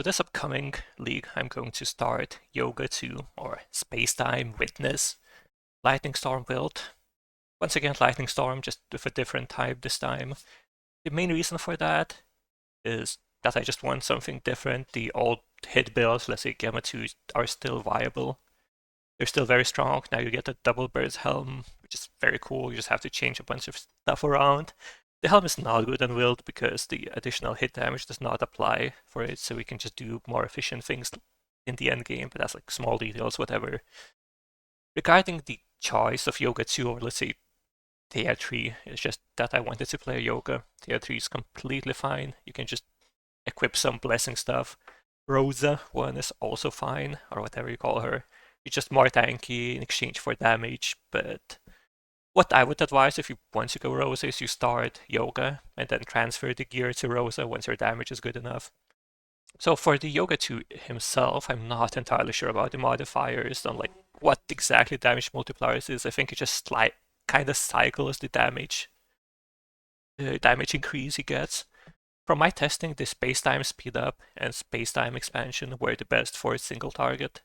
So this upcoming league, I'm going to start Yoga 2, or Spacetime Witness, Lightning Storm build. Once again, Lightning Storm, just with a different type this time. The main reason for that is that I just want something different. The old hit builds, let's say Gamma 2, are still viable. They're still very strong. Now you get a double bird's helm, which is very cool. You just have to change a bunch of stuff around. The helm is not good on Wilt because the additional hit damage does not apply for it, so we can just do more efficient things in the end game, but that's like small details, whatever. Regarding the choice of Yoga 2 or let's say Tier 3, it's just that I wanted to play Yoga. Tier 3 is completely fine. You can just equip some blessing stuff. Rosa 1 is also fine, or whatever you call her. It's just more tanky in exchange for damage, but what I would advise if you want to go Rosa is you start Yoga and then transfer the gear to Rosa once your damage is good enough. So for the Yoga 2 himself, I'm not entirely sure about the modifiers on like what exactly damage multipliers is. I think it just like kind of cycles the damage increase he gets. From my testing, the space-time speed up and space-time expansion were the best for a single target.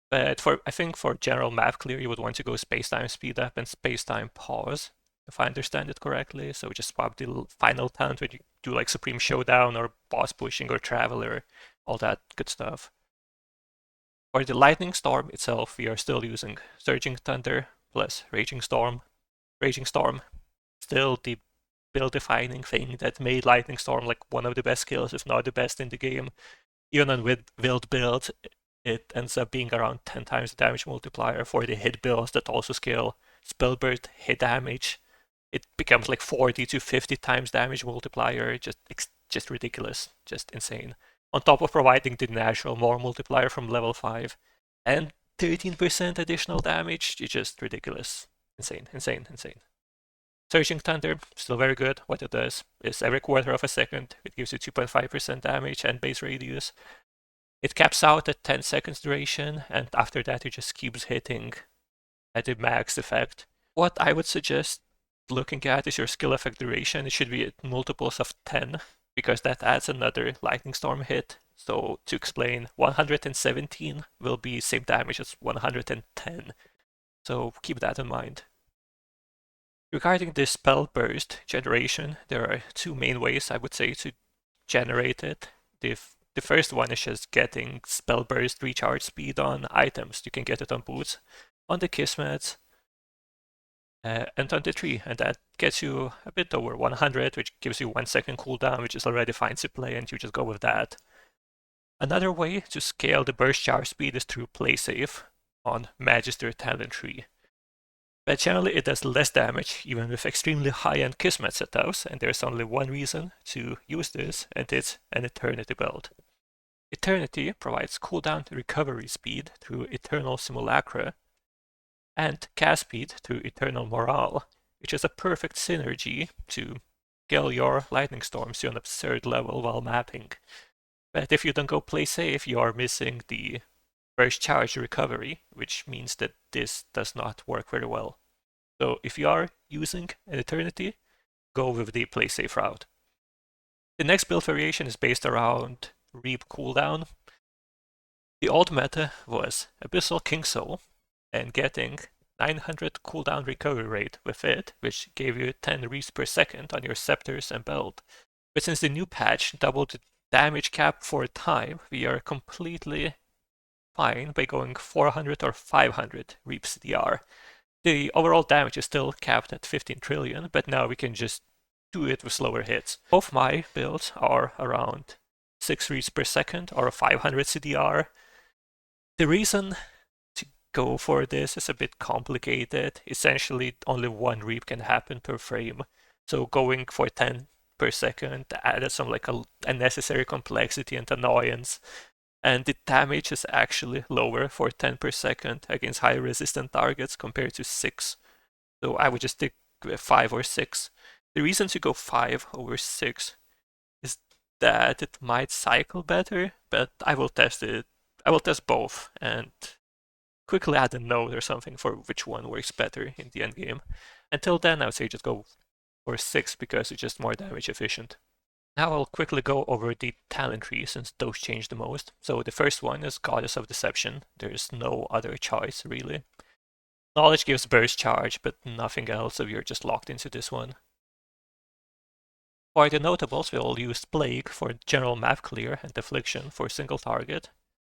But I think for general map clear, you would want to go space-time speed up and space-time pause, if I understand it correctly. So just swap the final talent when you do like Supreme Showdown or boss pushing or Traveler, all that good stuff. For the Lightning Storm itself, we are still using Surging Thunder plus Raging Storm. Raging Storm, still the build-defining thing that made Lightning Storm like one of the best skills, if not the best in the game. Even on Wild build, it ends up being around 10 times the damage multiplier. For the hit builds that also scale Spellburst hit damage, it becomes like 40 to 50 times damage multiplier. Just ridiculous, just insane. On top of providing the natural more multiplier from level 5 and 13% additional damage, it's just ridiculous. Insane, insane, insane. Surging Thunder, still very good. What it does is every quarter of a second, it gives you 2.5% damage and base radius. It caps out at 10 seconds duration, and after that it just keeps hitting at the max effect. What I would suggest looking at is your skill effect duration. It should be at multiples of 10, because that adds another Lightning Storm hit. So to explain, 117 will be same damage as 110. So keep that in mind. Regarding the spell burst generation, there are two main ways I would say to generate it. The first one is just getting spell burst recharge speed on items. You can get it on boots, on the Kismet, and on the tree, and that gets you a bit over 100, which gives you 1 second cooldown, which is already fine to play, and you just go with that. Another way to scale the burst charge speed is through play safe on Magister Talent Tree. But generally it does less damage even with extremely high-end Kismet setups, and there's only one reason to use this, and it's an Eternity build. Eternity provides cooldown recovery speed through Eternal Simulacra, and cast speed through Eternal Morale, which is a perfect synergy to scale your Lightning Storms to an absurd level while mapping. But if you don't go play safe, you are missing the burst charge recovery, which means that this does not work very well. So if you are using an Eternity, go with the play safe route. The next build variation is based around Reap cooldown. The old meta was Abyssal King Soul and getting 900 cooldown recovery rate with it, which gave you 10 reaps per second on your scepters and belt. But since the new patch doubled the damage cap for a time, we are completely fine by going 400 or 500 reaps DR. The overall damage is still capped at 15 trillion, but now we can just do it with slower hits. Both my builds are around 6 reaps per second or 500 CDR. The reason to go for this is a bit complicated. Essentially, only 1 reap can happen per frame. So going for 10 per second added some like a unnecessary complexity and annoyance. And the damage is actually lower for 10 per second against high resistant targets compared to 6. So I would just stick with 5 or 6. The reason to go 5 over 6 is that it might cycle better, but I will test it. I will test both and quickly add a note or something for which one works better in the end game. Until then, I would say just go for 6 because it's just more damage efficient. Now I'll quickly go over the talent trees since those change the most. So the first one is Goddess of Deception. There's no other choice really. Knowledge gives burst charge, but nothing else, so you're just locked into this one. For the notables, we'll use Plague for general map clear and Affliction for single target,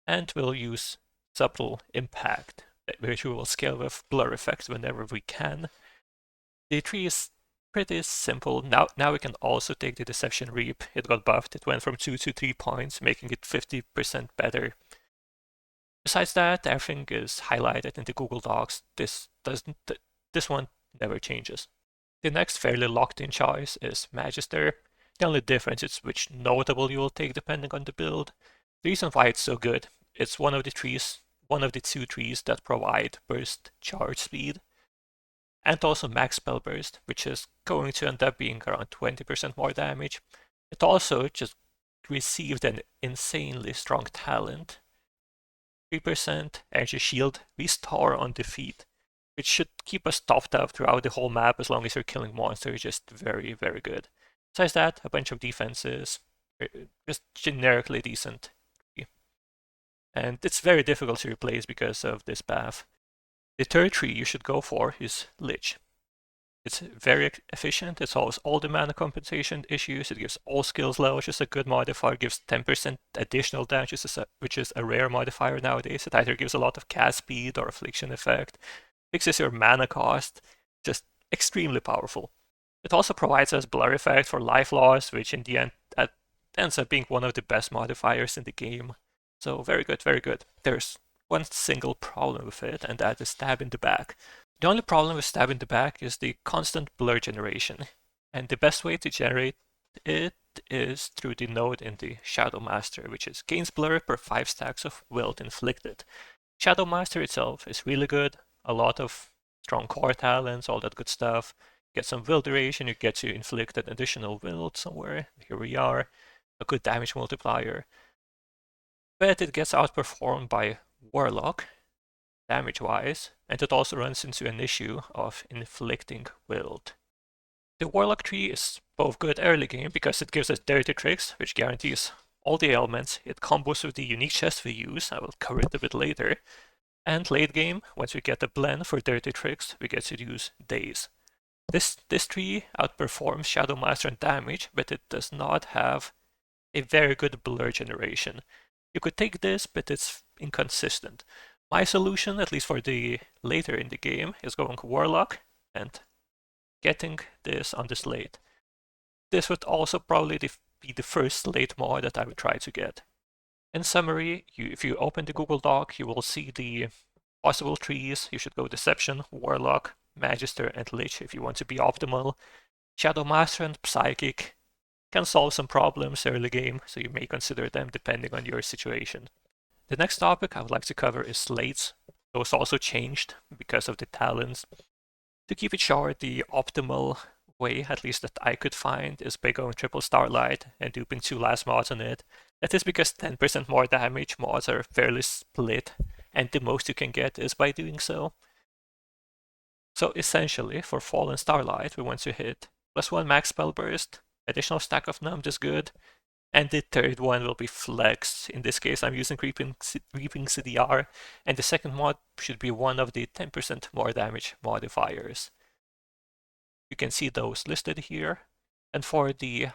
and we'll use Subtle Impact, which we will scale with Blur effects whenever we can. The tree is pretty simple. Now we can also take the Deception Reap. It got buffed. It went from 2 to 3 points, making it 50% better. Besides that, everything is highlighted in the Google Docs. This one never changes. The next fairly locked-in choice is Magister. The only difference is which notable you will take depending on the build. The reason why it's so good, it's one of the two trees that provide burst charge speed, and also max spell burst, which is going to end up being around 20% more damage. It also just received an insanely strong talent. 3% energy shield restore on defeat, which should keep us topped up throughout the whole map as long as you're killing monsters. Just very, very good. Besides that, a bunch of defenses, just generically decent. And it's very difficult to replace because of this buff. The third tree you should go for is Lich. It's very efficient, it solves all the mana compensation issues, it gives all skills low, which is a good modifier, it gives 10% additional damage, which is a rare modifier nowadays. It either gives a lot of cast speed or affliction effect, fixes your mana cost, just extremely powerful. It also provides us blur effect for life loss, which in the end ends up being one of the best modifiers in the game. So very good, very good. There's one single problem with it, and that is stab in the back. The only problem with stab in the back is the constant blur generation, and the best way to generate it is through the node in the Shadow Master, which is gains blur per 5 stacks of Wilt inflicted. Shadow Master itself is really good, a lot of strong core talents, all that good stuff. Get some Wilt duration, you get to inflict an additional Wilt somewhere, here we are, a good damage multiplier. But it gets outperformed by Warlock, damage-wise, and it also runs into an issue of inflicting Wilt. The Warlock tree is both good early game because it gives us Dirty Tricks, which guarantees all the ailments. It combos with the unique chest we use, I will cover it a bit later. And late game, once we get a blend for Dirty Tricks, we get to use Daze. This tree outperforms Shadow Master in damage, but it does not have a very good blur generation. You could take this, but it's inconsistent. My solution, at least for the later in the game, is going Warlock and getting this on the Slate. This would also probably be the first Slate mod that I would try to get. In summary, if you open the Google Doc, you will see the possible trees. You should go Deception, Warlock, Magister, and Lich if you want to be optimal. Shadow Master and Psychic can solve some problems early game, so you may consider them depending on your situation. The next topic I would like to cover is Slates. Those also changed because of the talents. To keep it short, the optimal way, at least that I could find, is by going triple Starlight and duping 2 last mods on it. That is because 10% more damage mods are fairly split, and the most you can get is by doing so. So essentially, for Fallen Starlight, we want to hit +1 max spell burst, additional stack of numbed is good, and the third one will be Flex. In this case, I'm using Reaping CDR, and the second mod should be one of the 10% more damage modifiers. You can see those listed here. And for the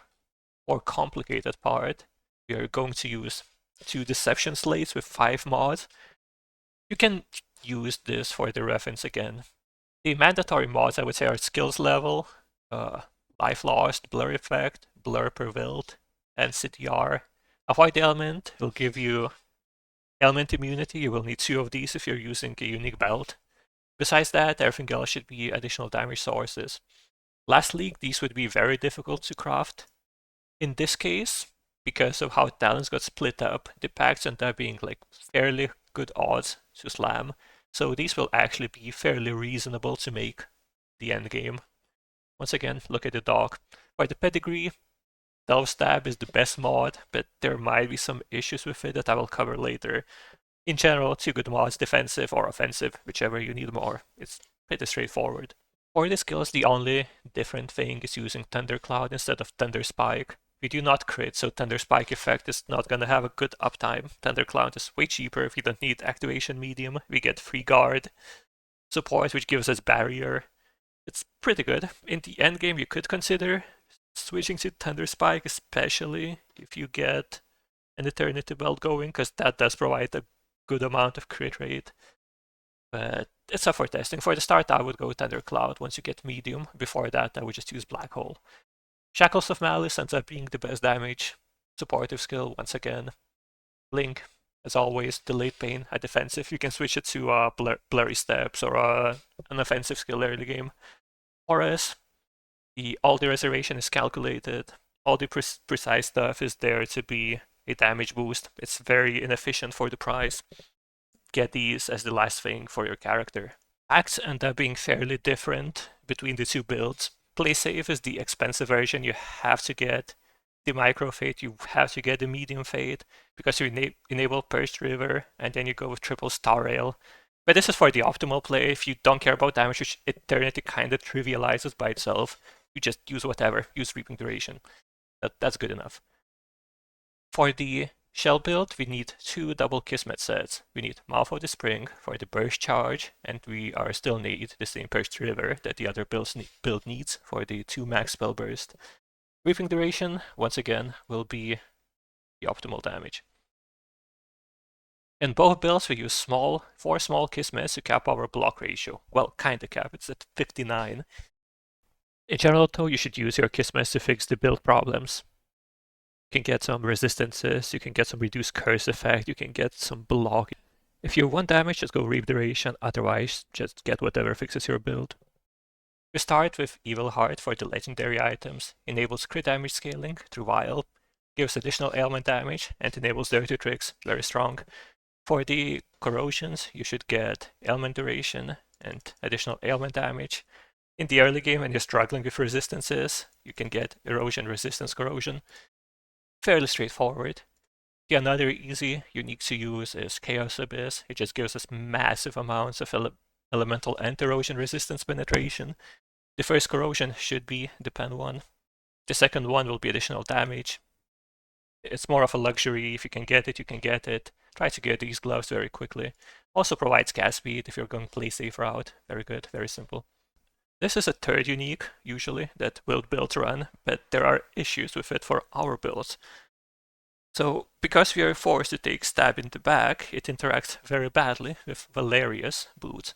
more complicated part, we are going to use 2 Deception Slates with 5 mods. You can use this for the reference again. The mandatory mods, I would say, are Skills Level, Life Lost, Blur Effect, Blur per Wilt, and CTR. Avoid Element will give you Element Immunity. You will need 2 of these if you're using a unique belt. Besides that, everything else should be additional damage sources. Lastly, these would be very difficult to craft. In this case, because of how talents got split up, the packs end up being like fairly good odds to slam. So these will actually be fairly reasonable to make the end game. Once again, look at the doc. For the pedigree, Delve Stab is the best mod, but there might be some issues with it that I will cover later. In general, 2 good mods, defensive or offensive, whichever you need more. It's pretty straightforward. For the skills, the only different thing is using Thundercloud instead of Thunder Spike. We do not crit, so Thunder Spike effect is not gonna have a good uptime. Thunder Cloud is way cheaper. We don't need activation medium. We get free guard support, which gives us barrier. It's pretty good. In the end game, you could consider switching to Thunder Spike, especially if you get an Eternity Belt going, because that does provide a good amount of crit rate. But it's up for testing. For the start, I would go Thunder Cloud. Once you get medium, before that, I would just use Black Hole. Shackles of Malice ends up being the best damage. Supportive skill, once again. Blink, as always, delayed pain, a defensive. You can switch it to Blurry Steps or an offensive skill early game. Horus, all the reservation is calculated. All the precise stuff is there to be a damage boost. It's very inefficient for the price. Get these as the last thing for your character. Acts end up being fairly different between the two builds. Play Safe is the expensive version. You have to get the Micro Fade, you have to get the Medium Fade, because you enable Burst River, and then you go with triple Star Rail. But this is for the optimal play. If you don't care about damage, which Eternity kind of trivializes by itself, you just use whatever, use Reaping Duration. That's good enough. For the Shell build, we need 2 double Kismet sets. We need Mouth of the Spring for the burst charge, and we still need the same Burst River that the other build needs for the 2 max spell burst. Reaping Duration, once again, will be the optimal damage. In both builds, we use 4 small Kismets to cap our block ratio. Well, kinda cap, it's at 59. In general, though, you should use your Kismets to fix the build problems. You can get some resistances, you can get some reduced curse effect, you can get some block. If you want damage, just go Reap Duration, otherwise just get whatever fixes your build. We start with Evil Heart for the legendary items, enables crit damage scaling through Vial, gives additional ailment damage, and enables Dirty Tricks, very strong. For the corrosions, you should get ailment duration and additional ailment damage. In the early game, when you're struggling with resistances, you can get erosion, resistance, corrosion. Fairly straightforward. The another easy, unique to use is Chaos Abyss. It just gives us massive amounts of elemental and erosion resistance penetration. The first corrosion should be the pen one. The second one will be additional damage. It's more of a luxury. If you can get it, you can get it. Try to get these gloves very quickly. Also provides cast speed if you're going play safe route. Very good, very simple. This is a third unique, usually, that Wilt builds run, but there are issues with it for our builds. So, because we are forced to take Stab in the back, it interacts very badly with Valeria's boots.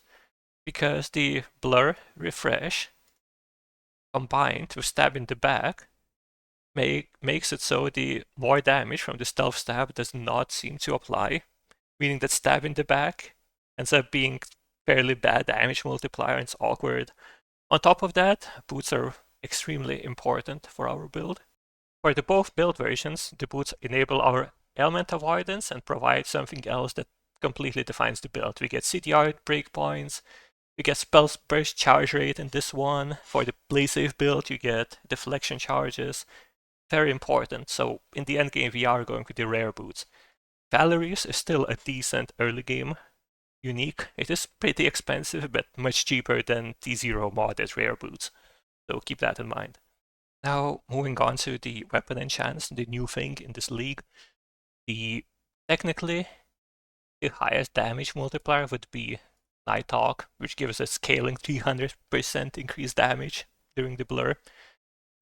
Because the Blur Refresh, combined with Stab in the back, makes it so the more damage from the Stealth Stab does not seem to apply, meaning that Stab in the back ends up being fairly bad damage multiplier and it's awkward. On top of that, boots are extremely important for our build. For the both build versions, the boots enable our ailment avoidance and provide something else that completely defines the build. We get CDR breakpoints, we get spell burst charge rate in this one. For the play safe build, you get deflection charges. Very important. So in the end game, we are going with the rare boots. Valerie's is still a decent early game unique. It is pretty expensive, but much cheaper than T0 modded rare boots. So keep that in mind. Now, moving on to the weapon enchants, the new thing in this league. Technically, the highest damage multiplier would be Nighthawk, which gives a scaling 300% increased damage during the blur.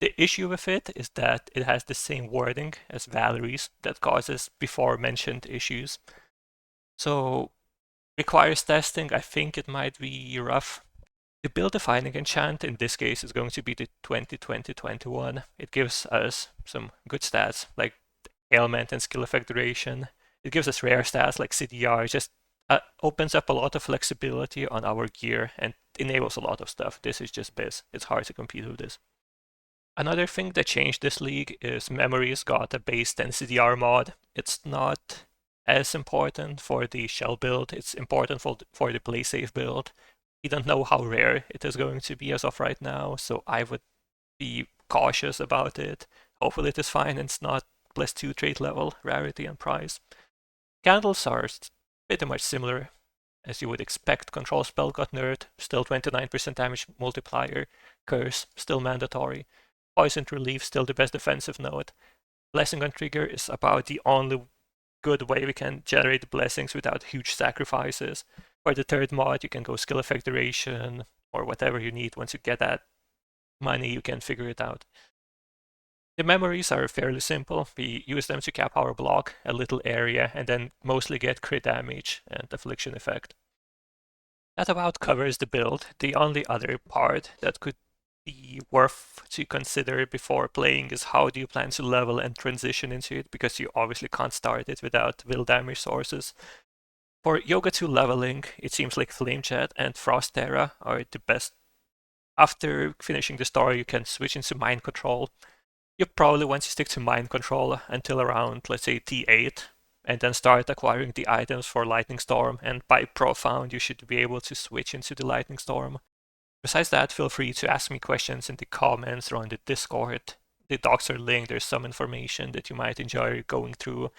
The issue with it is that it has the same wording as Valerie's that causes before mentioned issues. So requires testing. I think it might be rough. The build defining enchant in this case is going to be the 20-20-21. It gives us some good stats like ailment and skill effect duration. It gives us rare stats like CDR. It just opens up a lot of flexibility on our gear and enables a lot of stuff. This is just biz. It's hard to compete with this. Another thing that changed this league is Memories got a base 10 CDR mod. It's not as important for the shell build. It's important for the play safe build. We don't know how rare it is going to be as of right now, so I would be cautious about it. Hopefully it is fine and it's not +2 trait level rarity and price. Candles are pretty much similar as you would expect. Control spell got nerfed, still 29% damage multiplier. Curse, still mandatory. Poison relief, still the best defensive node. Blessing on Trigger is about the only good way we can generate blessings without huge sacrifices. For the third mod, you can go skill effect duration or whatever you need. Once you get that money, you can figure it out. The memories are fairly simple. We use them to cap our block, a little area, and then mostly get crit damage and affliction effect. That about covers the build. The only other part that could be worth to consider before playing is how do you plan to level and transition into it, because you obviously can't start it without will damage sources. For Yoga 2 leveling, it seems like Flamejet and Frost Terra are the best. After finishing the story, you can switch into Mind Control. You probably want to stick to Mind Control until around, let's say, T8, and then start acquiring the items for Lightning Storm, and by Profound you should be able to switch into the Lightning Storm. Besides that, feel free to ask me questions in the comments or on the Discord. The docs are linked, there's some information that you might enjoy going through.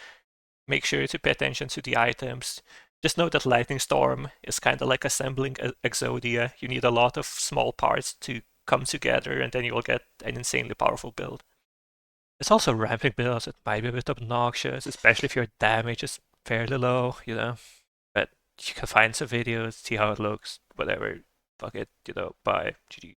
Make sure to pay attention to the items. Just know that Lightning Storm is kind of like assembling Exodia. You need a lot of small parts to come together, and then you will get an insanely powerful build. It's also ramping builds that might be a bit obnoxious, especially if your damage is fairly low, you know. But you can find some videos, see how it looks, whatever. Fuck it, bye. GG.